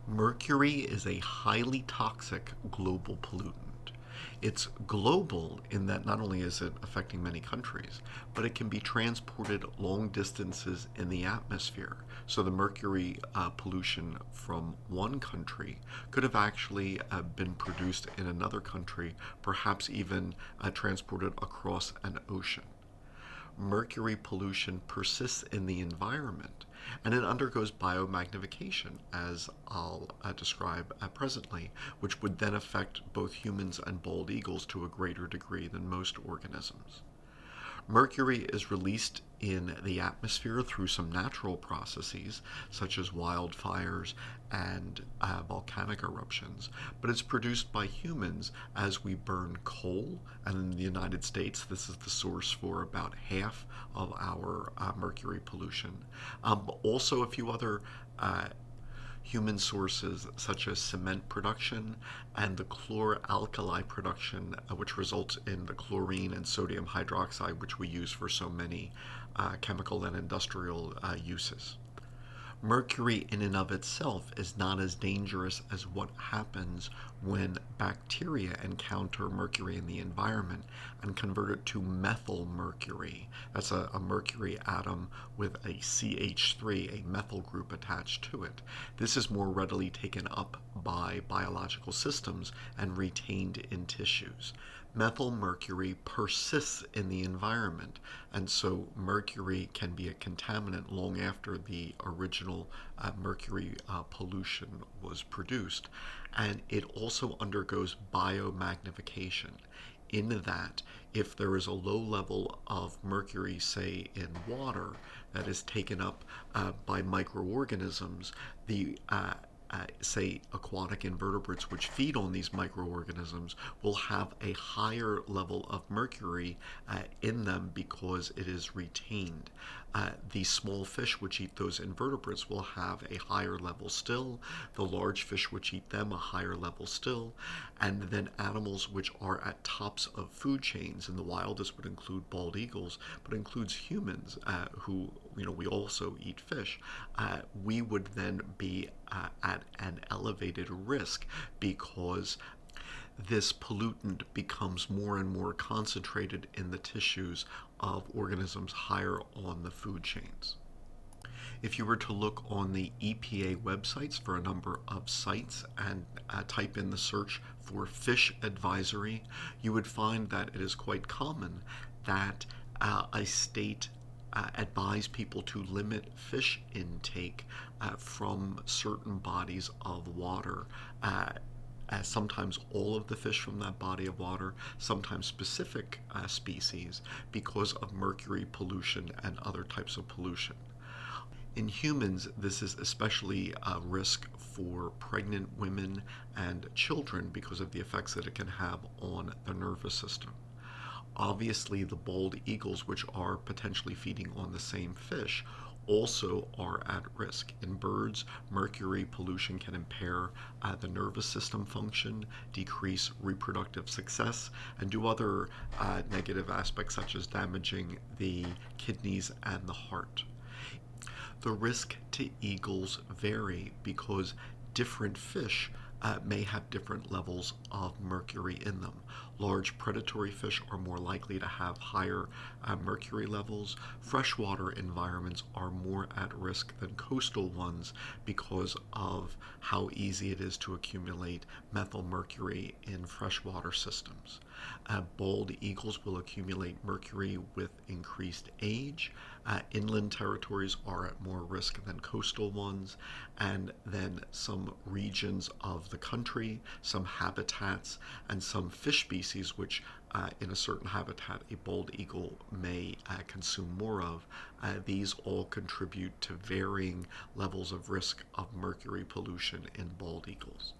Mercury is a highly toxic global pollutant. It's global in that not only is it affecting many countries, but it can be transported long distances in the atmosphere. So the mercury pollution from one country could have actually been produced in another country, perhaps even transported across an ocean. Mercury pollution persists in the environment and it undergoes biomagnification, as I'll describe presently, which would then affect both humans and bald eagles to a greater degree than most organisms. Mercury is released in the atmosphere through some natural processes, such as wildfires and volcanic eruptions, but it's produced by humans as we burn coal. And in the United States, this is the source for about half of our mercury pollution. Also, a few other human sources such as cement production and the chloralkali production, which results in the chlorine and sodium hydroxide, which we use for so many chemical and industrial uses. Mercury in and of itself is not as dangerous as what happens when bacteria encounter mercury in the environment and convert it to methyl mercury. That's a mercury atom with a CH3, a methyl group attached to it. This is more readily taken up by biological systems and retained in tissues. Methyl mercury persists in the environment, and so mercury can be a contaminant long after the original mercury pollution was produced. And it also undergoes biomagnification, in that if there is a low level of mercury, say in water, that is taken up by microorganisms, the say aquatic invertebrates which feed on these microorganisms will have a higher level of mercury in them because it is retained. The small fish which eat those invertebrates will have a higher level still, the large fish which eat them a higher level still, and then animals which are at tops of food chains. In the wild, this would include bald eagles, but includes humans who, we also eat fish. We would then be at an elevated risk because this pollutant becomes more and more concentrated in the tissues of organisms higher on the food chains. If you were to look on the EPA websites for a number of sites and type in the search for fish advisory, you would find that it is quite common that a state advise people to limit fish intake from certain bodies of water. Sometimes all of the fish from that body of water, sometimes specific species, because of mercury pollution and other types of pollution. In humans, this is especially a risk for pregnant women and children because of the effects that it can have on the nervous system. Obviously, the bald eagles, which are potentially feeding on the same fish, also are at risk. In birds, mercury pollution can impair the nervous system function, decrease reproductive success, and do other negative aspects such as damaging the kidneys and the heart. The risk to eagles vary because different fish may have different levels of mercury in them. Large predatory fish are more likely to have higher mercury levels. Freshwater environments are more at risk than coastal ones because of how easy it is to accumulate methyl mercury in freshwater systems. Bald eagles will accumulate mercury with increased age. Inland territories are at more risk than coastal ones, and then some regions of the country, some habitats, and some fish species which in a certain habitat a bald eagle may consume more of. These all contribute to varying levels of risk of mercury pollution in bald eagles.